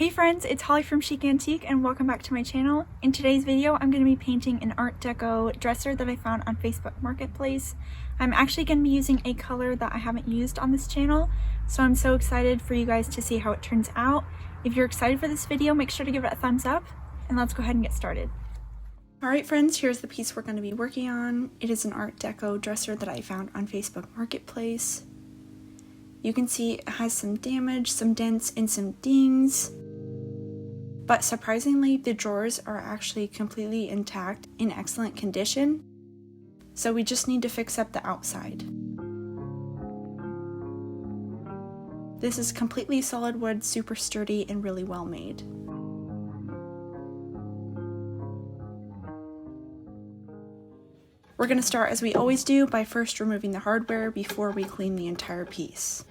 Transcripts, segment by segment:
Hey friends, it's Holly from Chic Antique and welcome back to my channel. In today's video, I'm going to be painting an Art Deco dresser that I found on Facebook Marketplace. I'm actually going to be using a color that I haven't used on this channel, so I'm so excited for you guys to see how it turns out. If you're excited for this video, make sure to give it a thumbs up, and let's go ahead and get started. Alright friends, here's the piece we're going to be working on. It is an Art Deco dresser that I found on Facebook Marketplace. You can see it has some damage, some dents, and some dings. But surprisingly, the drawers are actually completely intact, in excellent condition. So we just need to fix up the outside. This is completely solid wood, super sturdy, and really well made. We're going to start as we always do by first removing the hardware before we clean the entire piece.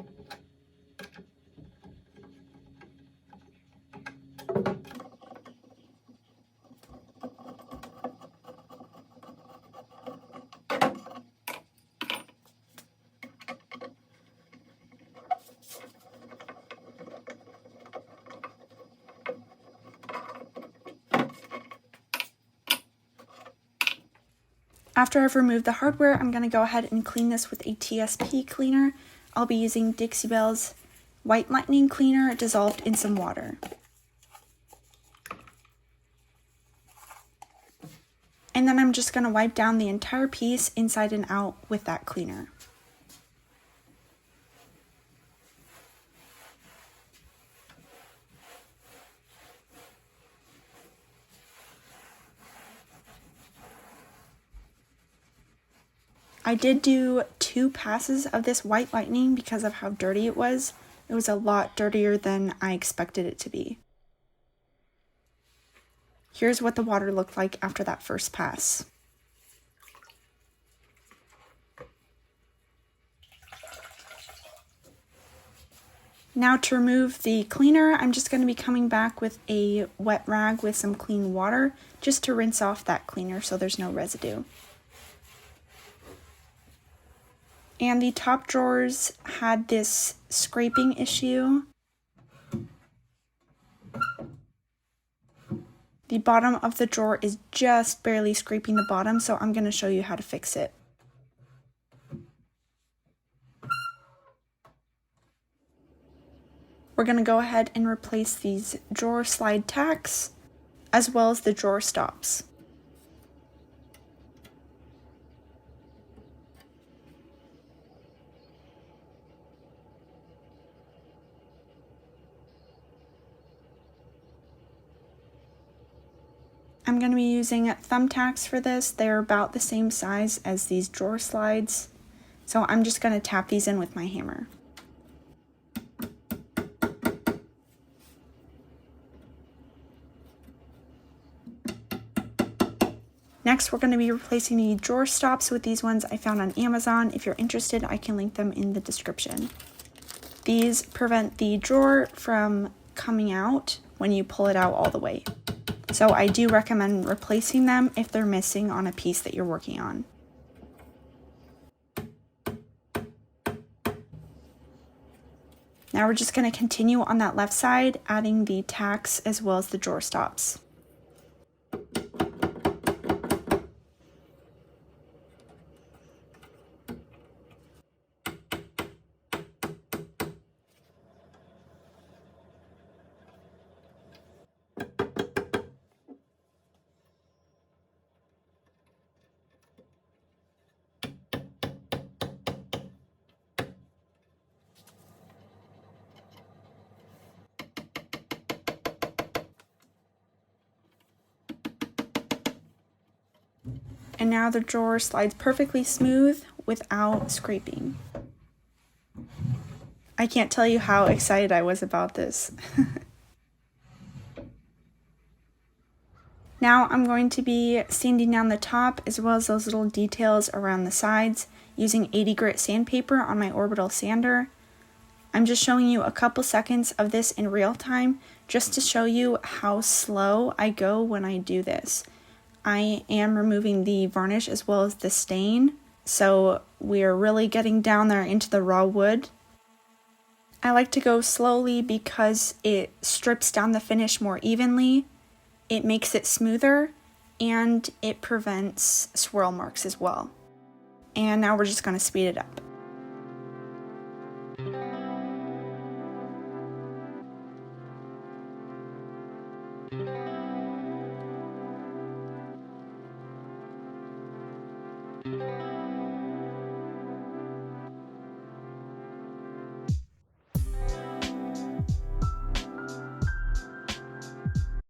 After I've removed the hardware, I'm going to go ahead and clean this with a TSP cleaner. I'll be using Dixie Belle's White Lightning Cleaner dissolved in some water. And then I'm just going to wipe down the entire piece inside and out with that cleaner. I did do 2 passes of this White Lightning because of how dirty it was. It was a lot dirtier than I expected it to be. Here's what the water looked like after that first pass. Now to remove the cleaner, I'm just going to be coming back with a wet rag with some clean water just to rinse off that cleaner so there's no residue. And the top drawers had this scraping issue. The bottom of the drawer is just barely scraping the bottom, so I'm going to show you how to fix it. We're going to go ahead and replace these drawer slide tacks as well as the drawer stops. I'm going to be using thumbtacks for this. They're about the same size as these drawer slides. So I'm just going to tap these in with my hammer. Next, we're going to be replacing the drawer stops with these ones I found on Amazon. If you're interested, I can link them in the description. These prevent the drawer from coming out when you pull it out all the way. So I do recommend replacing them if they're missing on a piece that you're working on. Now we're just going to continue on that left side, adding the tacks as well as the drawer stops. And now the drawer slides perfectly smooth without scraping. I can't tell you how excited I was about this. Now I'm going to be sanding down the top as well as those little details around the sides using 80 grit sandpaper on my Orbital sander. I'm just showing you a couple seconds of this in real time just to show you how slow I go when I do this. I am removing the varnish as well as the stain, so we're really getting down there into the raw wood. I like to go slowly because it strips down the finish more evenly, it makes it smoother, and it prevents swirl marks as well. And now we're just going to speed it up.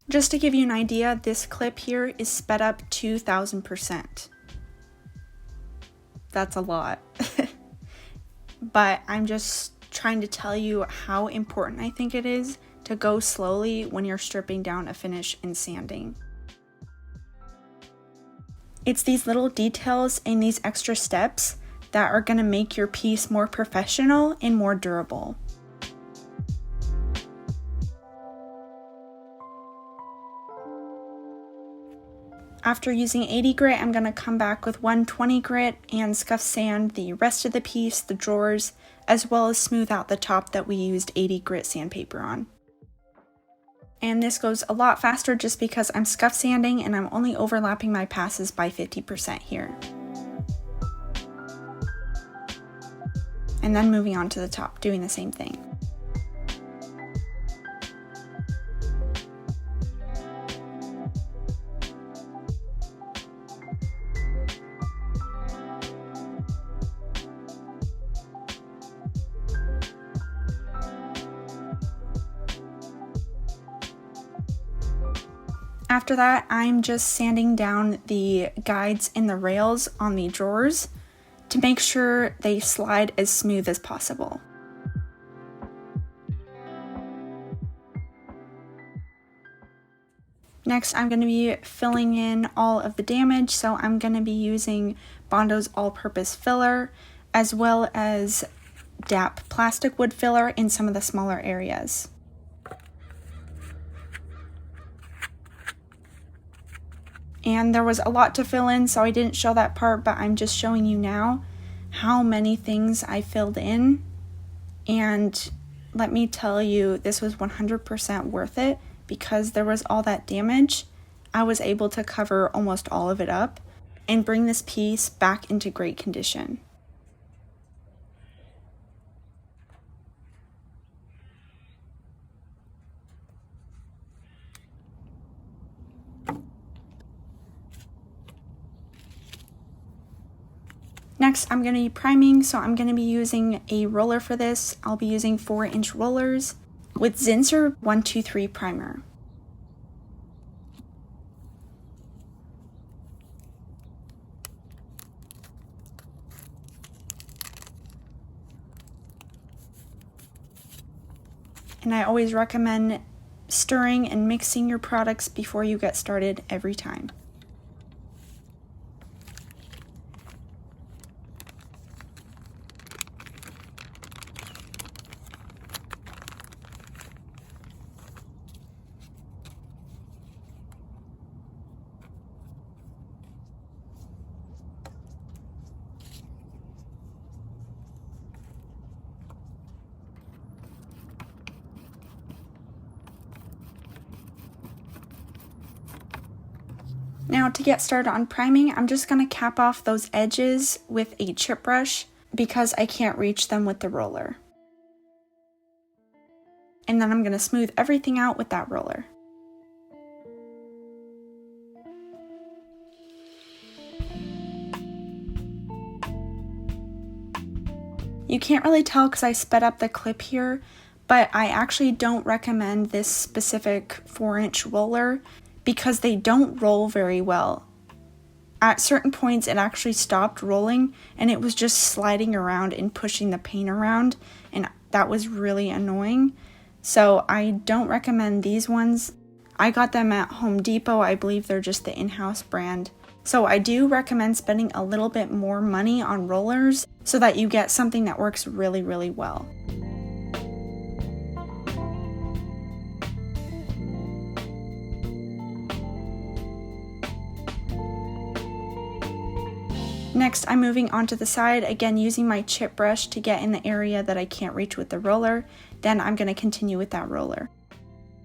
Just to give you an idea, this clip here is sped up 2000%. That's a lot. But I'm just trying to tell you how important I think it is to go slowly when you're stripping down a finish and sanding. It's these little details and these extra steps that are going to make your piece more professional and more durable. After using 80 grit, I'm going to come back with 120 grit and scuff sand the rest of the piece, the drawers, as well as smooth out the top that we used 80 grit sandpaper on. And this goes a lot faster just because I'm scuff sanding and I'm only overlapping my passes by 50% here. And then moving on to the top, doing the same thing. After that, I'm just sanding down the guides and the rails on the drawers to make sure they slide as smooth as possible. Next, I'm going to be filling in all of the damage, so I'm going to be using Bondo's all-purpose filler, as well as DAP plastic wood filler in some of the smaller areas. And there was a lot to fill in, so I didn't show that part, but I'm just showing you now how many things I filled in. And let me tell you, this was 100% worth it because there was all that damage. I was able to cover almost all of it up and bring this piece back into great condition. Next, I'm going to be priming, so I'm going to be using a roller for this. I'll be using 4-inch rollers with Zinsser 123 primer. And I always recommend stirring and mixing your products before you get started every time. Now to get started on priming, I'm just going to cap off those edges with a chip brush because I can't reach them with the roller. And then I'm going to smooth everything out with that roller. You can't really tell because I sped up the clip here, but I actually don't recommend this specific 4-inch roller because they don't roll very well. At certain points it actually stopped rolling and it was just sliding around and pushing the paint around, and that was really annoying. So I don't recommend these ones. I got them at Home Depot. I believe they're just the in-house brand. So I do recommend spending a little bit more money on rollers so that you get something that works really, really well. Next, I'm moving onto the side, again using my chip brush to get in the area that I can't reach with the roller. Then I'm going to continue with that roller.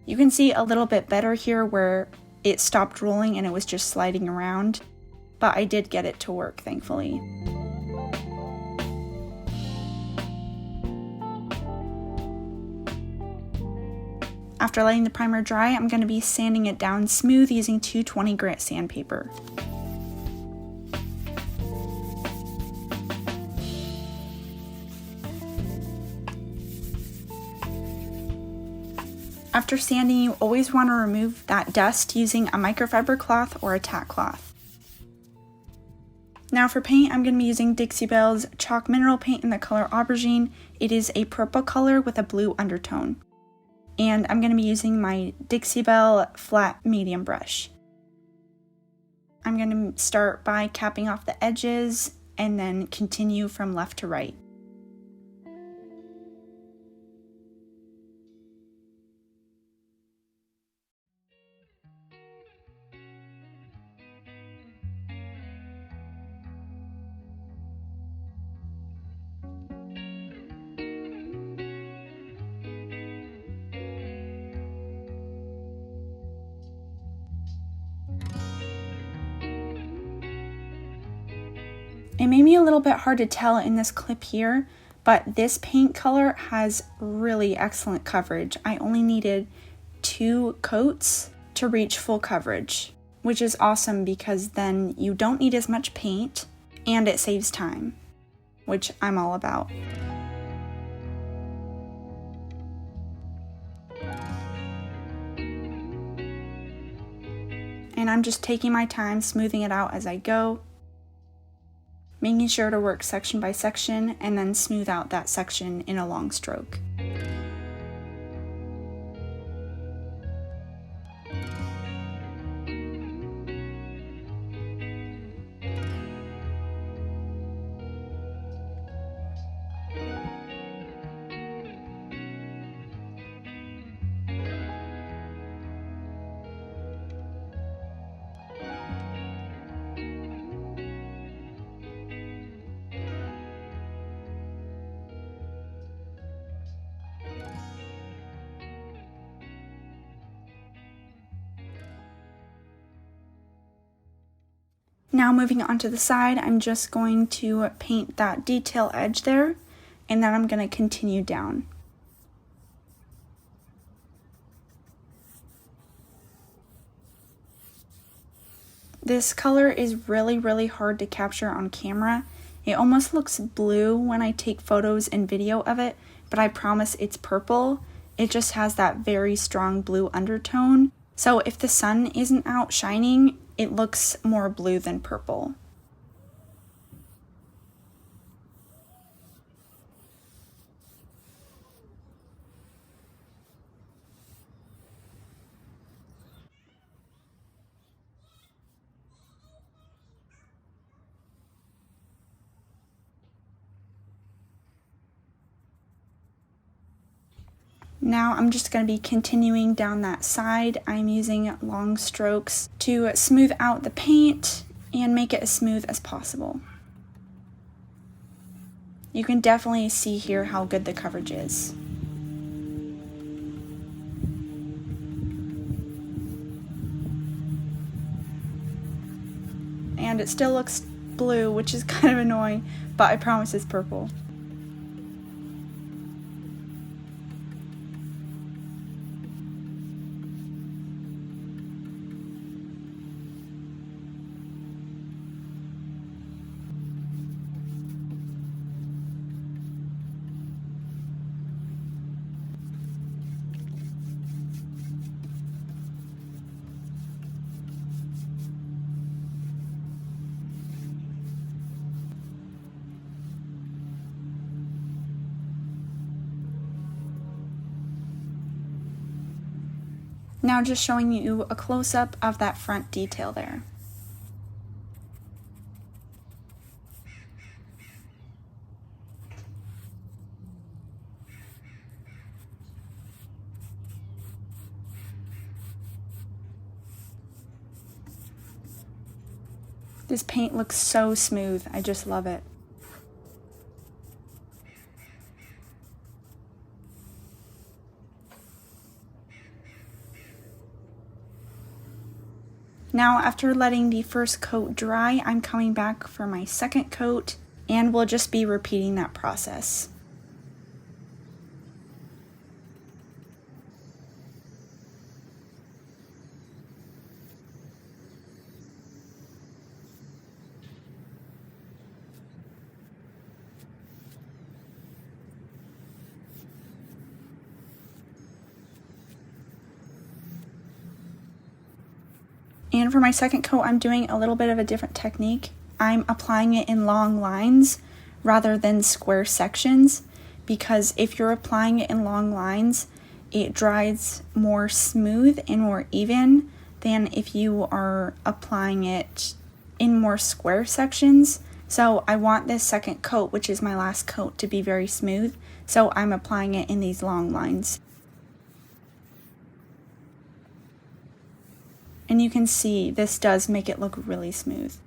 You can see a little bit better here where it stopped rolling and it was just sliding around, but I did get it to work, thankfully. After letting the primer dry, I'm going to be sanding it down smooth using 220 grit sandpaper. After sanding, you always want to remove that dust using a microfiber cloth or a tack cloth. Now for paint, I'm going to be using Bell's chalk mineral paint in the color Aubergine. It is a purple color with a blue undertone. And I'm going to be using my Belle flat medium brush. I'm going to start by capping off the edges and then continue from left to right. It may be a little bit hard to tell in this clip here, but this paint color has really excellent coverage. I only needed 2 coats to reach full coverage, which is awesome because then you don't need as much paint and it saves time, which I'm all about. And I'm just taking my time smoothing it out as I go, making sure to work section by section and then smooth out that section in a long stroke. Now moving on to the side, I'm just going to paint that detail edge there, and then I'm going to continue down. This color is really hard to capture on camera. It almost looks blue when I take photos and video of it, but I promise it's purple. It just has that very strong blue undertone. So if the sun isn't out shining, it looks more blue than purple. Now I'm just going to be continuing down that side. I'm using long strokes to smooth out the paint and make it as smooth as possible. You can definitely see here how good the coverage is. And it still looks blue, which is kind of annoying, but I promise it's purple. Now just showing you a close-up of that front detail there. This paint looks so smooth. I just love it. Now, after letting the first coat dry, I'm coming back for my second coat, and we'll just be repeating that process. And for my second coat, I'm doing a little bit of a different technique. I'm applying it in long lines rather than square sections, because if you're applying it in long lines, it dries more smooth and more even than if you are applying it in more square sections. So I want this second coat, which is my last coat, to be very smooth, so I'm applying it in these long lines. And you can see this does make it look really smooth.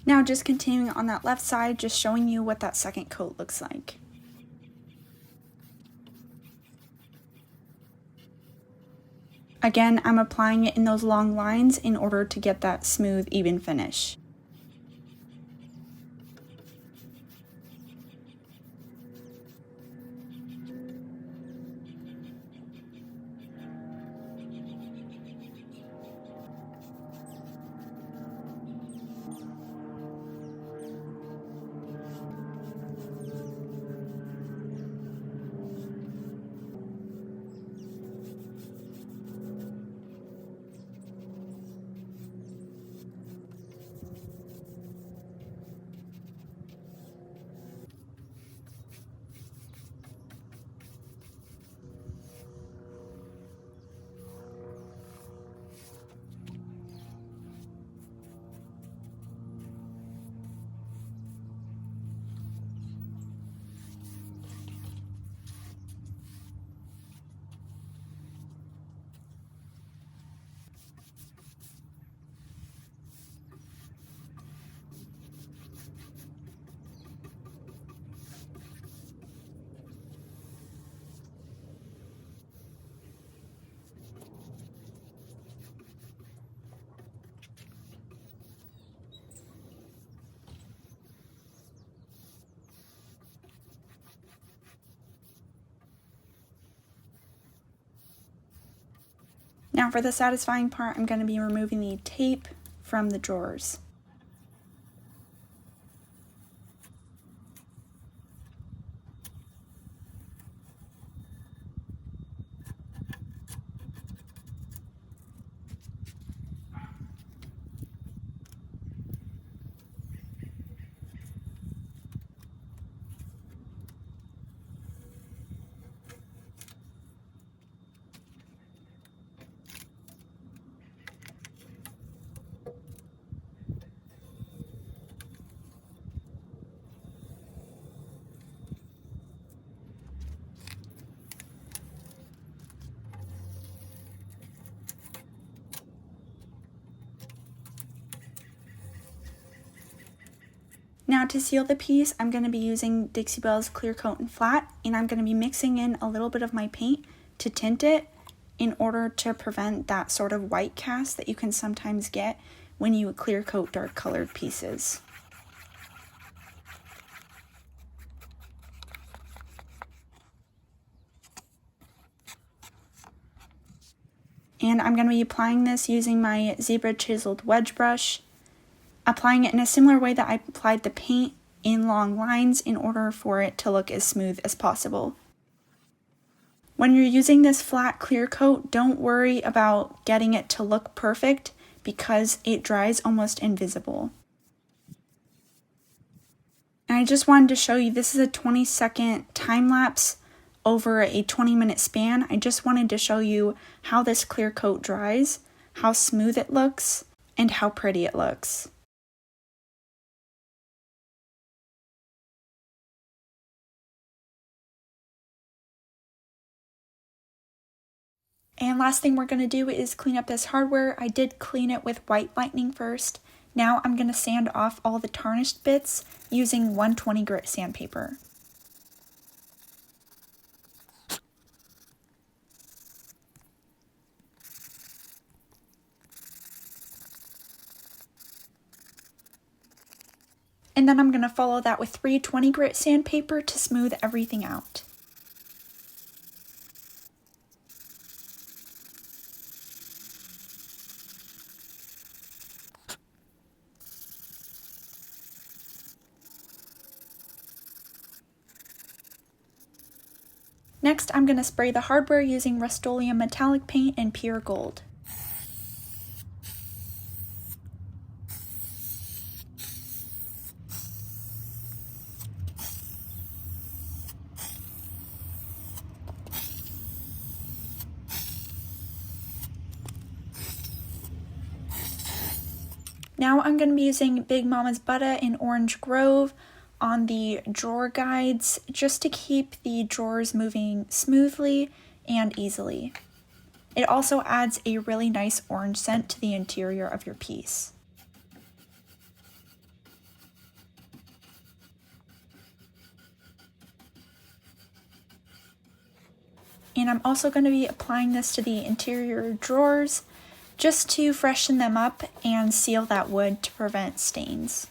Now just continuing on that left side, just showing you what that second coat looks like. Again, I'm applying it in those long lines in order to get that smooth, even finish. Now for the satisfying part, I'm going to be removing the tape from the drawers. Now to seal the piece, I'm going to be using Dixie Belle's Clear Coat and Flat, and I'm going to be mixing in a little bit of my paint to tint it in order to prevent that sort of white cast that you can sometimes get when you clear coat dark colored pieces. And I'm going to be applying this using my Zibra Chiseled Wedge brush, applying it in a similar way that I applied the paint, in long lines, in order for it to look as smooth as possible. When you're using this flat clear coat, don't worry about getting it to look perfect because it dries almost invisible. And I just wanted to show you, this is a 20-second time lapse over a 20-minute span. I just wanted to show you how this clear coat dries, how smooth it looks, and how pretty it looks. And last thing we're going to do is clean up this hardware. I did clean it with white lightning first. Now I'm going to sand off all the tarnished bits using 120 grit sandpaper. And then I'm going to follow that with 320 grit sandpaper to smooth everything out. Next, I'm going to spray the hardware using Rustoleum metallic paint in pure gold. Now I'm going to be using Big Mama's Butter in Orange Grove on the drawer guides just to keep the drawers moving smoothly and easily. It also adds a really nice orange scent to the interior of your piece. And I'm also going to be applying this to the interior drawers just to freshen them up and seal that wood to prevent stains.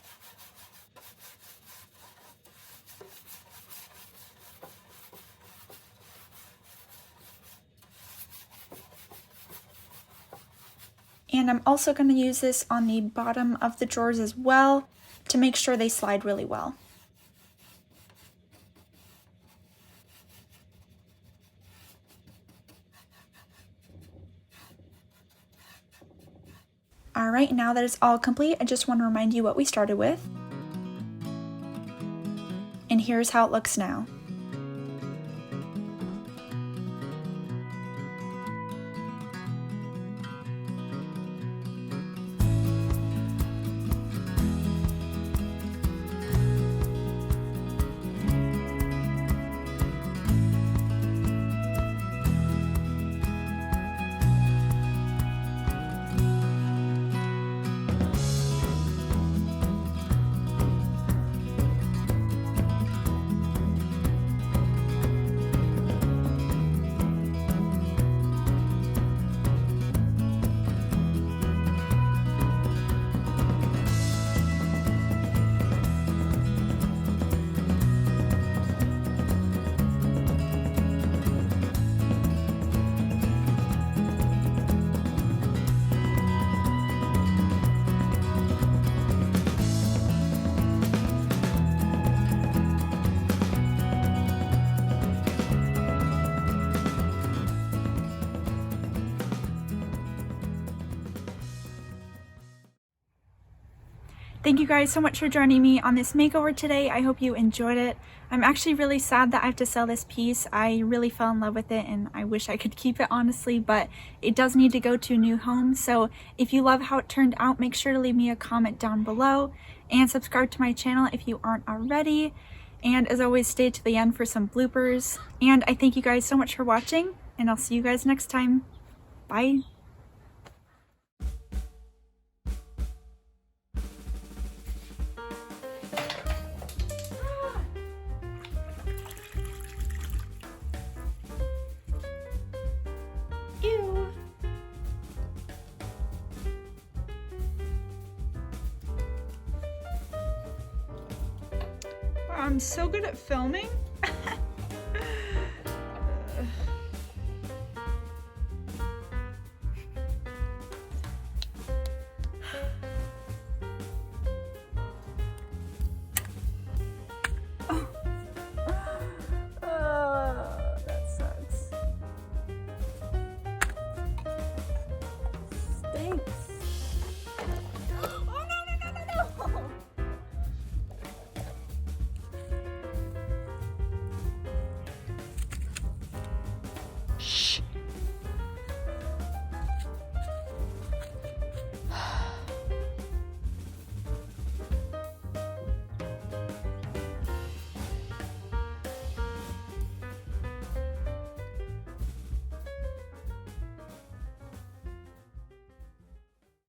And I'm also going to use this on the bottom of the drawers as well to make sure they slide really well. Alright, now that it's all complete, I just want to remind you what we started with. And here's how it looks now. Thank you guys so much for joining me on this makeover today. I hope you enjoyed it. I'm actually really sad that I have to sell this piece. I really fell in love with it and I wish I could keep it honestly, but it does need to go to a new home. So if you love how it turned out, make sure to leave me a comment down below and subscribe to my channel if you aren't already. And as always, stay to the end for some bloopers. And I thank you guys so much for watching and I'll see you guys next time. Bye. Ew. I'm so good at filming. Thanks. Oh no, no, no, no, no! Shh.